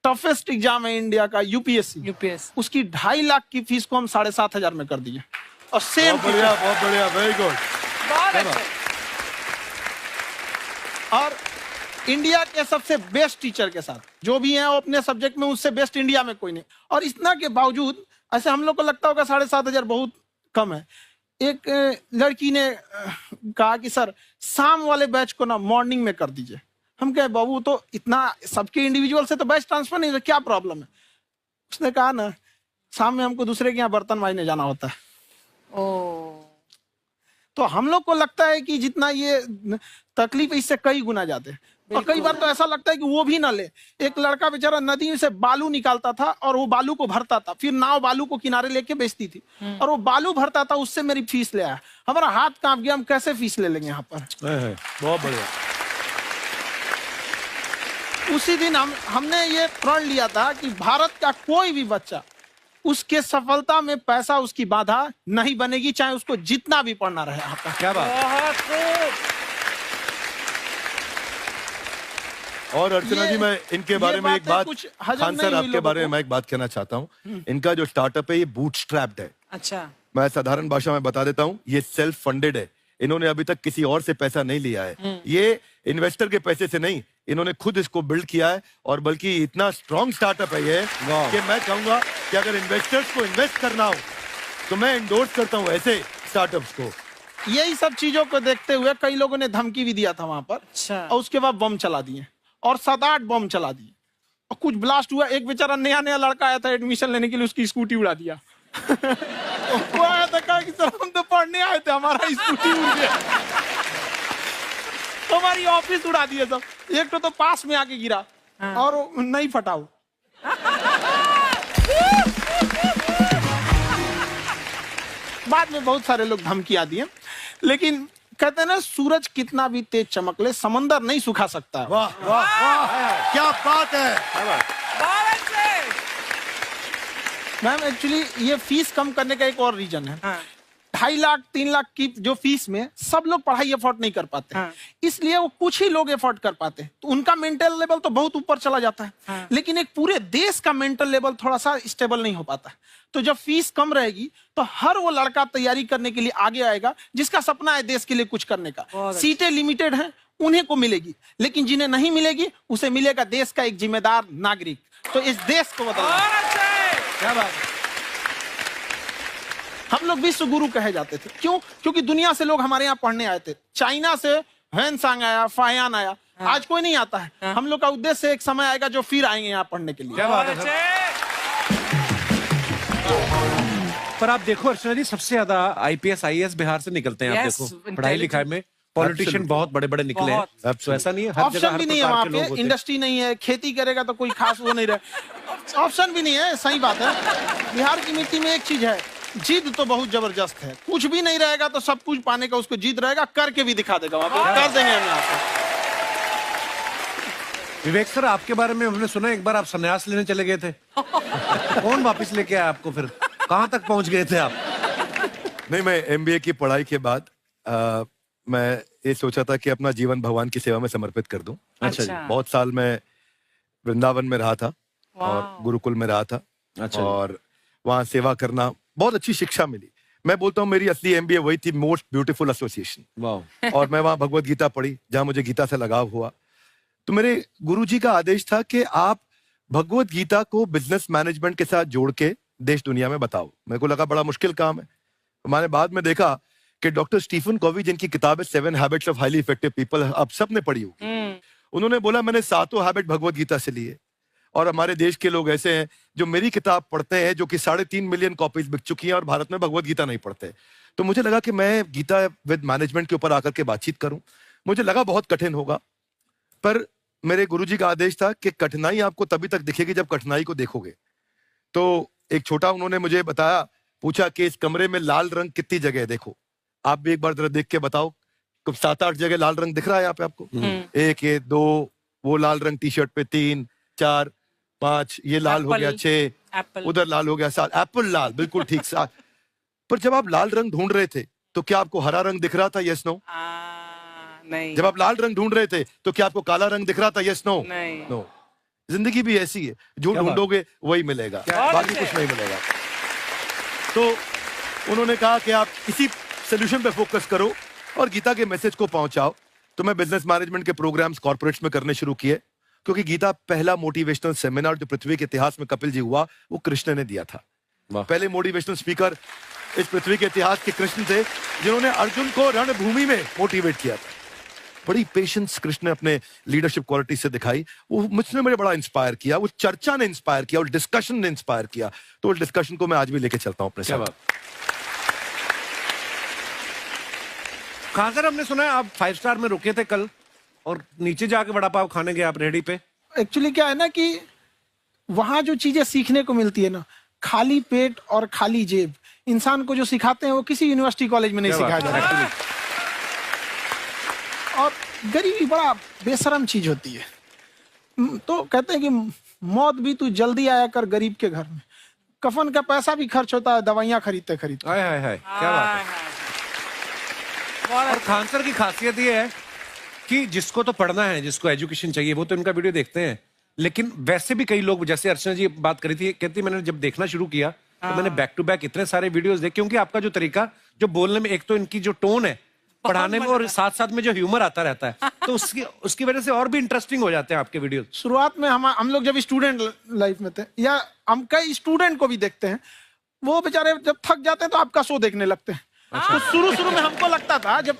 Toughest exam है India का, UPSC, उसकी 2.5 लाख की फीस को हम 7,500 में कर दिए। और सेम बहुत बढ़िया, वेरी गुड। और इंडिया के सबसे बेस्ट टीचर के साथ जो भी हैं वो अपने सब्जेक्ट में उससे बेस्ट इंडिया में कोई नहीं। और इतना के बावजूद ऐसे हम लोग को लगता होगा 7,500 बहुत कम है। एक लड़की ने कहा कि सर शाम वाले बैच को ना मॉर्निंग में कर दीजिए। हम कहे बाबू तो इतना सबके इंडिविजुअल से तो बैच ट्रांसफर नहीं, क्या प्रॉब्लम है? उसने कहा ना शाम में हमको दूसरे के यहाँ बर्तन मांजने जाना होता है। तो हम लोग को लगता है कि जितना ये तकलीफ इससे कई गुना ज्यादा है। और कई बार तो ऐसा लगता है कि वो भी ना ले। एक लड़का बेचारा नदी से बालू निकालता था और वो बालू को भरता था, फिर नाव बालू को किनारे लेके बेचती थी और वो बालू भरता था, उससे मेरी फीस ले आया। हमारा हाथ कांप गया, हम कैसे फीस ले लेंगे यहाँ पर। बहुत बढ़िया। उसी दिन हमने ये प्रण लिया था कि भारत का कोई भी बच्चा उसके सफलता में पैसा उसकी बाधा नहीं बनेगी, चाहे उसको जितना भी पढ़ना रहे यहाँ पर। क्या बात। और अर्चना जी मैं इनके बारे में एक बात, खान सर आपके बारे में मैं एक बात कहना चाहता हूँ। इनका जो स्टार्टअप है ये बूटस्ट्रैप्ड है। अच्छा, मैं साधारण भाषा में बता देता हूँ, ये सेल्फ फंडेड है। इन्होंने अभी तक किसी और से पैसा नहीं लिया है। ये इन्वेस्टर के पैसे से नहीं, इन्होंने खुद इसको बिल्ड किया है। और बल्कि इतना स्ट्रॉन्ग स्टार्टअप है ये कि मैं कहूंगा कि अगर इन्वेस्टर्स को इन्वेस्ट करना हो तो मैं इंडोर्स करता हूँ ऐसे स्टार्टअप्स को। यही सब चीजों को देखते हुए कई लोगों ने धमकी भी दिया था वहां पर। अच्छा। और उसके बाद बम चला दिए और 7-8 बम चला दिए और कुछ ब्लास्ट हुआ। एक बेचारा नया लड़का आया था एडमिशन लेने के लिए, उसकी स्कूटी उड़ा दिया। वो आया था, कहा कि सर हम तो पढ़ने आए थे, हमारा स्कूटी उड़ गया। हमारी ऑफिस उड़ा दिए सब। एक तो पास में आके गिरा और नहीं फटा वो। बाद में बहुत सारे लोग धमकियां दिए, लेकिन कहते हैं ना सूरज कितना भी तेज चमक ले समंदर नहीं सुखा सकता। वाह वाह वाह, क्या बात है। मैम एक्चुअली ये फीस कम करने का एक और रीजन है। 2.5 लाख 3 लाख की जो फीस में सब लोग पढ़ाई अफोर्ड नहीं कर पाते। इसलिए वो कुछ ही लोग अफोर्ड कर पाते, तो उनका मेंटल लेवल तो बहुत ऊपर चला जाता है। लेकिन एक पूरे देश का मेंटल लेवल थोड़ा सा स्टेबल नहीं हो पाता। तो जब फीस कम रहेगी तो हर वो लड़का तैयारी करने के लिए आगे आएगा जिसका सपना है देश के लिए कुछ करने का। सीटें लिमिटेड हैं, उन्हें को मिलेगी, लेकिन जिन्हें नहीं मिलेगी उसे मिलेगा देश का एक जिम्मेदार नागरिक। तो इस देश को बदलना। क्या बात है। हम लोग विश्व गुरु कहे जाते थे, क्यों? क्योंकि दुनिया से लोग हमारे यहाँ पढ़ने आए थे। चाइना से ह्वेनसांग आया, फायान आया, आज कोई नहीं आता है। हम लोग का उद्देश्य एक समय आएगा जो फिर आएंगे यहाँ पढ़ने के लिए। क्या बात है। पर आप देखो अर्चना जी, सबसे ज्यादा आईपीएस आईएएस बिहार से निकलते हैं। आप देखो पढ़ाई लिखाई में पॉलिटिशियन बहुत बड़े बड़े निकले हैं। तो ऐसा नहीं है, हर जगह ऑप्शन भी नहीं है वहाँ पे, इंडस्ट्री नहीं है, खेती करेगा तो कोई खास वो नहीं रहे, ऑप्शन भी नहीं है। सही बात है। बिहार की मिट्टी में एक चीज है, जिद तो बहुत जबरदस्त है। कुछ भी नहीं रहेगा तो सब कुछ पाने का उसको जिद रहेगा, करके भी दिखा देगा। वहाँ पे कर देंगे हम यहाँ पे। विवेक सर, आपके बारे में हमने सुना एक बार आप संन्यास लेने चले गए थे। कौन वापस लेके आया आपको? फिर कहाँ तक पहुंच गए थे आप? नहीं, मैं एमबीए की पढ़ाई के बाद मैं ये सोचा था कि अपना जीवन भगवान की सेवा में समर्पित कर दूं। अच्छा जी। बहुत साल मैं वृंदावन में रहा था और गुरुकुल में रहा था। अच्छा। और वहाँ सेवा करना, बहुत अच्छी शिक्षा मिली। मैं बोलता हूँ मेरी असली एमबीए वही थी, मोस्ट ब्यूटीफुल एसोसिएशन। वाह। और मैं वहाँ भगवत गीता पढ़ी, जहाँ मुझे गीता से लगाव हुआ। तो मेरे गुरुजी का आदेश था कि आप भगवत गीता को बिजनेस मैनेजमेंट के साथ जोड़ के देश दुनिया में बताओ। मेरे को लगा बड़ा मुश्किल काम है। मैंने बाद में देखा कि डॉक्टर स्टीफन कॉवी, जिनकी किताब है 7 habits of highly effective people, आप सबने पढ़ी होगी, उन्होंने बोला मैंने 7 हैबिट भगवत गीता से लिए। और हमारे देश के लोग ऐसे हैं जो मेरी किताब पढ़ते हैं, जो कि 3.5 मिलियन कॉपीज बिक चुकी हैं, और भारत में भगवत गीता नहीं पढ़ते। तो मुझे लगा कि मैं गीता विद मैनेजमेंट के ऊपर आकर के बातचीत करूं। मुझे लगा बहुत कठिन होगा, पर मेरे गुरुजी का आदेश था कि कठिनाई आपको तभी तक दिखेगी जब कठिनाई को देखोगे। तो एक छोटा उन्होंने मुझे बताया, पूछा कि इस कमरे में लाल रंग कितनी जगह है, देखो आप भी एक बार जरा देख के बताओ। कुछ 7-8 जगह लाल रंग दिख रहा है यहाँ पे आपको? 1 ये 2, वो लाल रंग टी शर्ट पे 3 4 5, ये लाल हो गया 6, उधर लाल हो गया 7, एप्पल लाल, बिल्कुल ठीक 7। पर जब आप लाल रंग ढूंढ रहे थे तो क्या आपको हरा रंग दिख रहा था? Yes no? नहीं। जब आप लाल रंग ढूंढ रहे थे तो क्या आपको काला रंग दिख रहा था? Yes no? नहीं। नो। जिंदगी भी ऐसी है, जो ढूंढोगे वही मिलेगा, बाकी कुछ नहीं मिलेगा। तो उन्होंने कहा कि आप इसी सोल्यूशन पे फोकस करो और गीता के मैसेज को पहुंचाओ। तो मैं बिजनेस मैनेजमेंट के प्रोग्राम्स कॉर्पोरेट्स में करने शुरू किए, क्योंकि गीता पहला मोटिवेशनल सेमिनार जो पृथ्वी के इतिहास में कपिल जी हुआ, वो कृष्ण ने दिया था। पहले मोटिवेशनल स्पीकर इस पृथ्वी के इतिहास के कृष्ण थे, जिन्होंने अर्जुन को रणभूमि में मोटिवेट किया था। बड़ी पेशेंस कृष्ण ने अपने लीडरशिप क्वालिटी से दिखाई, वो मुझसे मुझे बड़ा इंस्पायर किया, वो चर्चा ने इंस्पायर किया और डिस्कशन ने इंस्पायर किया। तो उस डिस्कशन को मैं आज भी लेके चलता हूं अपने साथ। कहां सर, हमने सुना है आप 5 स्टार में रुके थे कल और नीचे जाके वड़ा पाव खाने गए आप रेहड़ी पे। एक्चुअली क्या है ना कि वहां जो चीजें सीखने को मिलती है ना, खाली पेट और खाली जेब इंसान को जो सिखाते हैं वो किसी यूनिवर्सिटी कॉलेज में नहीं सिखाया जाता। और गरीबी बड़ा बेशरम चीज होती है। तो कहते हैं कि मौत भी तू जल्दी आया कर गरीब के घर में, कफन का पैसा भी खर्च होता है दवाइयां खरीदते खरीदते। हाय हाय हाय, क्या बात है। और खान सर की खासियत ये है कि जिसको तो पढ़ना है, जिसको एजुकेशन चाहिए, वो तो इनका वीडियो देखते हैं। लेकिन वैसे भी कई लोग, जैसे अर्चना जी बात करी थी, कहती मैंने जब देखना शुरू किया तो मैंने बैक टू बैक इतने सारे वीडियोस देखे, क्योंकि आपका जो तरीका जो बोलने में, एक तो इनकी जो टोन है पढ़ाने में, और साथ साथ में जो ह्यूमर आता रहता है, तो उसकी वजह से और भी इंटरेस्टिंग हो जाते हैं आपके वीडियो। शुरुआत में हम लोग जब स्टूडेंट लाइफ में थे, या हम कई स्टूडेंट को भी देखते हैं, वो बेचारे जब थक जाते हैं तो आपका शो देखने लगते हैं। तो शुरू में हमको लगता था जब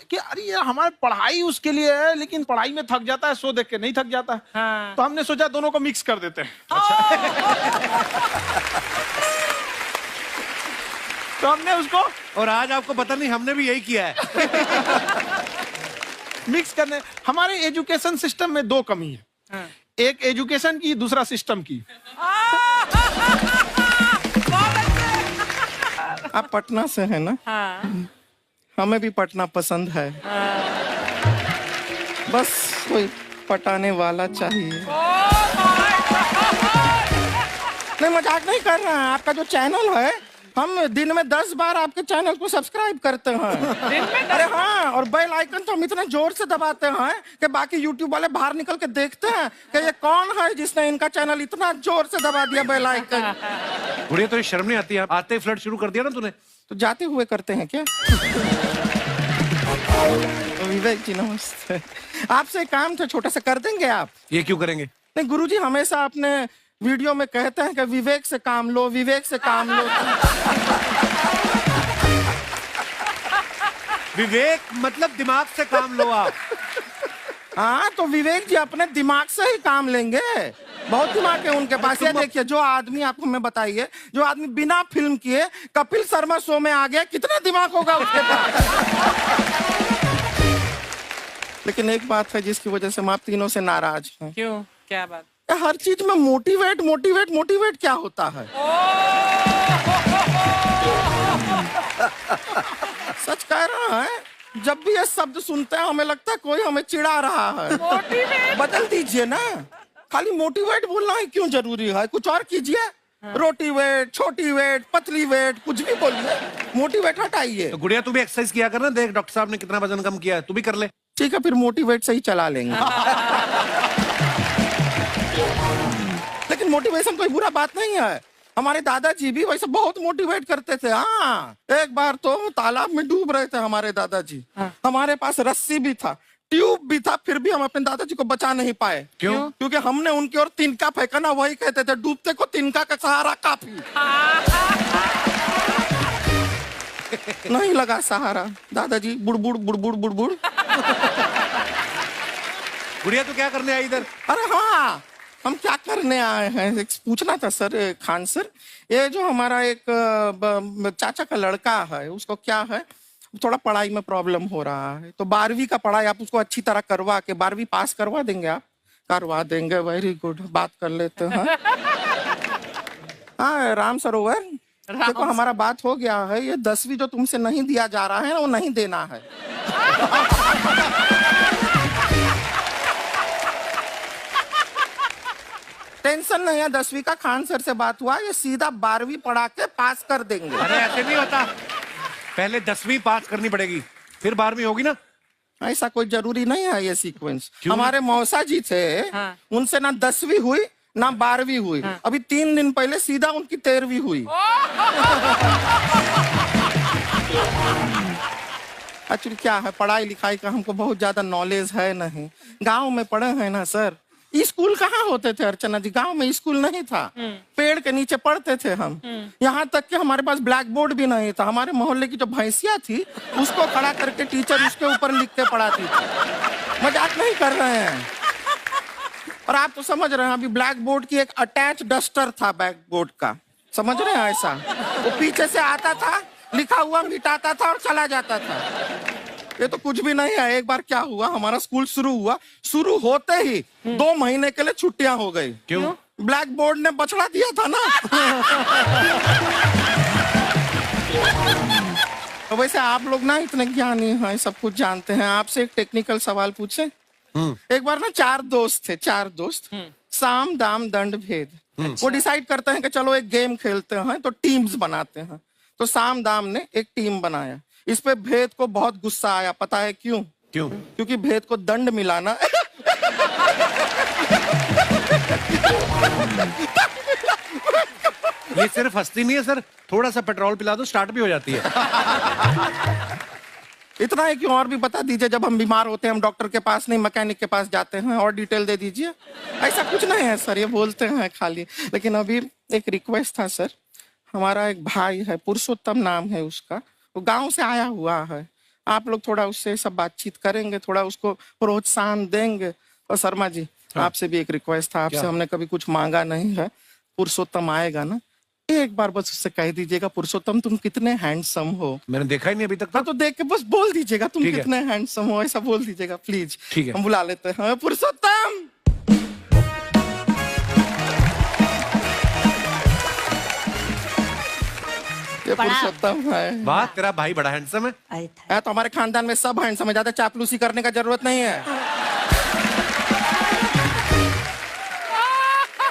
कि अरे यार हमारी पढ़ाई उसके लिए है, लेकिन पढ़ाई में थक जाता है, शो देख के नहीं थक जाता। हाँ। तो हमने सोचा दोनों को मिक्स कर देते हैं। तो हमने उसको, और आज आपको पता नहीं हमने भी यही किया है। मिक्स करने। हमारे एजुकेशन सिस्टम में 2 कमी है। हाँ। एक एजुकेशन की, दूसरा सिस्टम की। आप पटना से है ना? हाँ। हमें भी पटना पसंद है। हाँ। बस कोई पटाने वाला चाहिए। नहीं, मजाक नहीं कर रहे हैं। आपका जो चैनल है, हम दिन में 10 बार आपके चैनल को सब्सक्राइब करते हैं। अरे हाँ, और बेल आइकन तो हम इतना जोर से दबाते हैं कि बाकी यूट्यूब वाले बाहर निकल के देखते हैं कि ये कौन है जिसने इनका चैनल इतना जोर से दबा दिया बेल आइकन। बुढ़िया, तो शर्म नहीं आती? आते ही फ्लर्ट शुरू कर दिया ना तूने। तो जाते हुए करते हैं क्या? विवेक जी नमस्ते। आपसे काम था छोटा सा, कर देंगे आप? ये क्यों करेंगे? नहीं, गुरुजी हमेशा अपने वीडियो में कहते हैं कि विवेक से काम लो, विवेक से काम लो। विवेक मतलब दिमाग से काम लो आप। हाँ, तो विवेक जी अपने दिमाग से ही काम लेंगे। बहुत दिमाग है उनके पास। ये देखिए, जो आदमी, आपको मैं बताइए, जो आदमी बिना फिल्म किए कपिल शर्मा शो में आ गया, कितना दिमाग होगा उसके पास। लेकिन एक बात है जिसकी वजह से हम आप तीनों से नाराज हैं। क्यों? क्या बात? हर चीज में मोटिवेट मोटिवेट मोटिवेट क्या होता है? सच कह रहा है, जब भी ये शब्द सुनते हैं हमें लगता है कोई हमें चिढ़ा रहा है। बदल दीजिए ना, खाली मोटिवेट बोलना ही क्यों जरूरी है? कुछ और कीजिए। रोटी वेट, छोटी वेट, पतली वेट, कुछ भी बोलिए, मोटिवेट हटाइए। तो गुड़िया, तू भी एक्सरसाइज किया कर ना, देख डॉक्टर साहब ने कितना वजन कम किया है, तू भी कर ले। ठीक है, फिर मोटिवेट से ही चला लेंगे। लेकिन मोटिवेशन कोई बुरा बात नहीं है। हमारे दादाजी भी वैसे बहुत मोटिवेट करते थे। हाँ, एक बार तो तालाब में डूब रहे थे हमारे दादाजी। हाँ। हमारे पास रस्सी भी था, ट्यूब भी था, फिर भी हम अपने दादाजी को बचा नहीं पाए। क्यों? क्योंकि हमने उनकी ओर तिनका फेंका ना, वही कहते थे डूबते को तिनका का सहारा काफी। नहीं लगा सहारा, दादाजी बुड़बुड़ बुड़बुड़ बुड़बुड़। गुड़िया, तू क्या करने आई इधर? अरे हाँ, हम क्या करने आए हैं, एक पूछना था सर, खान सर। ये जो हमारा एक चाचा का लड़का है, उसको क्या है, थोड़ा पढ़ाई में प्रॉब्लम हो रहा है। तो 12वीं का पढ़ाई आप उसको अच्छी तरह करवा के 12वीं पास करवा देंगे आप? करवा देंगे, वेरी गुड, बात कर लेते हैं। हाँ, राम सरोवर, देखो हमारा बात हो गया है। ये 10वीं जो तुमसे नहीं दिया जा रहा है वो नहीं देना है। टेंशन नहीं है, 10वीं का खान सर से बात हुआ, ये सीधा 12वीं पढ़ा के पास कर देंगे। अरे ऐसे नहीं होता, पहले 10वीं पास करनी पड़ेगी, फिर 12वीं होगी ना। ऐसा कोई जरूरी नहीं है ये सीक्वेंस। हमारे मौसा जी थे, उनसे ना 10वीं हुई ना 12वीं हुई, अभी 3 दिन पहले सीधा उनकी 13वीं हुई। एक्चुअली क्या है, पढ़ाई लिखाई का हमको बहुत ज्यादा नॉलेज है नहीं। गांव में पढ़े हैं ना सर, स्कूल कहाँ होते थे अर्चना जी, गांव में स्कूल नहीं था, पेड़ के नीचे पढ़ते थे हम। यहाँ तक कि हमारे पास ब्लैक बोर्ड भी नहीं था। हमारे मोहल्ले की जो भैंसिया थी उसको खड़ा करके टीचर उसके ऊपर लिख के पढ़ाती थी। मजाक नहीं कर रहे हैं। और आप तो समझ रहे हैं, अभी ब्लैक बोर्ड की एक अटैच डस्टर था बैक बोर्ड का, समझ रहे हैं ऐसा, वो पीछे से आता था, लिखा हुआ मिटाता था और चला जाता था। ये तो कुछ भी नहीं है। एक बार क्या हुआ, हमारा स्कूल शुरू हुआ, शुरू होते ही 2 महीने के लिए छुट्टियां हो गई। क्यों? ब्लैक बोर्ड ने बछड़ा दिया था ना। तो वैसे आप लोग ना इतने ज्ञानी हैं, सब कुछ जानते हैं। आपसे एक टेक्निकल सवाल पूछे। एक बार ना 4 दोस्त थे, 4 दोस्त, साम दाम दंड भेद। वो डिसाइड करते हैं कि चलो एक गेम खेलते हैं, तो टीम्स बनाते हैं। तो साम दाम ने एक टीम बनाया। इस पे भेद को बहुत गुस्सा आया, पता है क्यों? क्यों? क्योंकि भेद को दंड मिलाना ये सिर्फ हंसती नहीं है सर, थोड़ा सा पेट्रोल पिला दो स्टार्ट भी हो जाती है। इतना है कि और भी बता दीजिए, जब हम बीमार होते हैं हम डॉक्टर के पास नहीं मैकेनिक के पास जाते हैं, और डिटेल दे दीजिए। ऐसा कुछ नहीं है सर, ये बोलते हैं खाली। लेकिन अभी एक रिक्वेस्ट था सर, हमारा एक भाई है, पुरुषोत्तम नाम है उसका, वो गांव से आया हुआ है। आप लोग थोड़ा उससे सब बातचीत करेंगे, थोड़ा उसको प्रोत्साहन देंगे। और शर्मा जी, आपसे भी एक रिक्वेस्ट था, आपसे हमने कभी कुछ मांगा नहीं है। पुरुषोत्तम आएगा ना, एक बार बस उससे कह दीजिएगा, पुरुषोत्तम तुम कितने हैंडसम हो। मैंने देखा ही नहीं अभी तक। तो देख के बस बोल दीजिएगा तुम ठीक है। कितने हैंडसम हो, ऐसा बोल दीजिएगा प्लीज। ठीक है। हम बुला लेते हैं पुरुषोत्तम। ये पुरुषोत्तम है। वाह, तेरा भाई बड़ा हैंडसम है। है तो हमारे खानदान में सब हैंडसम है, ज्यादा चापलूसी करने का जरूरत नहीं है।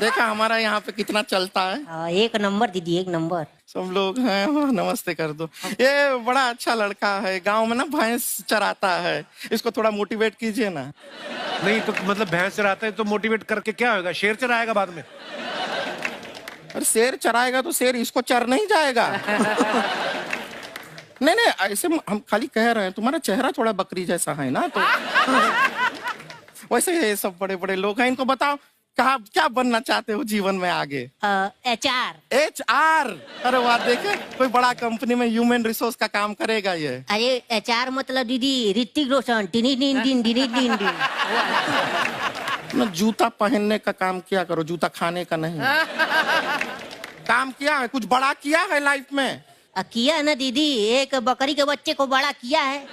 देखा हमारा यहाँ पे कितना चलता है। एक नंबर दीदी, एक नंबर। सब लोग हैं, नमस्ते कर दो। ये बड़ा अच्छा लड़का है, गांव में ना भैंस चराता है, इसको थोड़ा मोटिवेट कीजिए ना। नहीं तो मतलब भैंस चराता है तो मोटिवेट करके क्या होगा, शेर चराएगा बाद में। अरे शेर चराएगा तो शेर इसको चर नहीं जाएगा। नहीं नहीं, ऐसे हम खाली कह रहे हैं, तुम्हारा चेहरा थोड़ा बकरी जैसा है ना, तो वैसे ये सब बड़े बड़े लोग हैं। इनको बताओ कहा क्या बनना चाहते हो जीवन में आगे? HR। HR? अरे वाह, देखे कोई बड़ा कंपनी में ह्यूमन रिसोर्स का काम करेगा ये। अरे HR मतलब दीदी ऋतिक रोशन। टिनी टिन टिन टिनी टिन टिन। ना जूता पहनने का काम किया करो, जूता खाने का नहीं। काम किया है, कुछ बड़ा किया है लाइफ में? किया ना दीदी, एक बकरी के बच्चे को बड़ा किया है।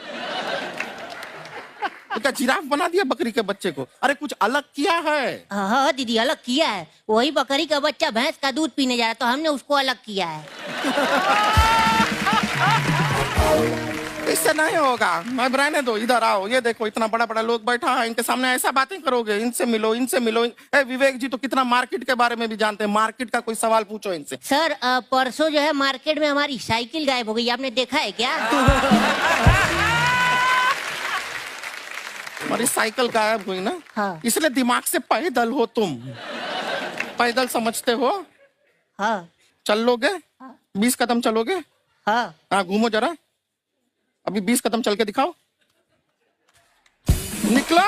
तो क्या जिराफ बना दिया बकरी के बच्चे को? अरे कुछ अलग किया है। हाँ दीदी, अलग किया है। वही बकरी का बच्चा भैंस का दूध पीने जा रहा है, तो हमने उसको अलग किया है। इससे नहीं होगा, मैं रहने दो, इधर आओ। ये देखो इतना बड़ा बड़ा लोग बैठा है, इनके सामने ऐसा बातें करोगे? इनसे मिलो, इनसे मिलो। विवेक जी तो कितना मार्केट के बारे में भी जानते हैं, मार्केट का कोई सवाल पूछो इनसे। सर परसों जो है मार्केट में हमारी साइकिल गायब हो गई, आपने देखा है क्या? हमारी साइकिल गायब हुई ना, हाँ। इसलिए दिमाग से पैदल हो तुम। पैदल समझते हो? हाँ। चल लोगे? 20 कदम चलोगे? हाँ। घूमो जरा, अभी 20 कदम चल के दिखाओ। निकलो।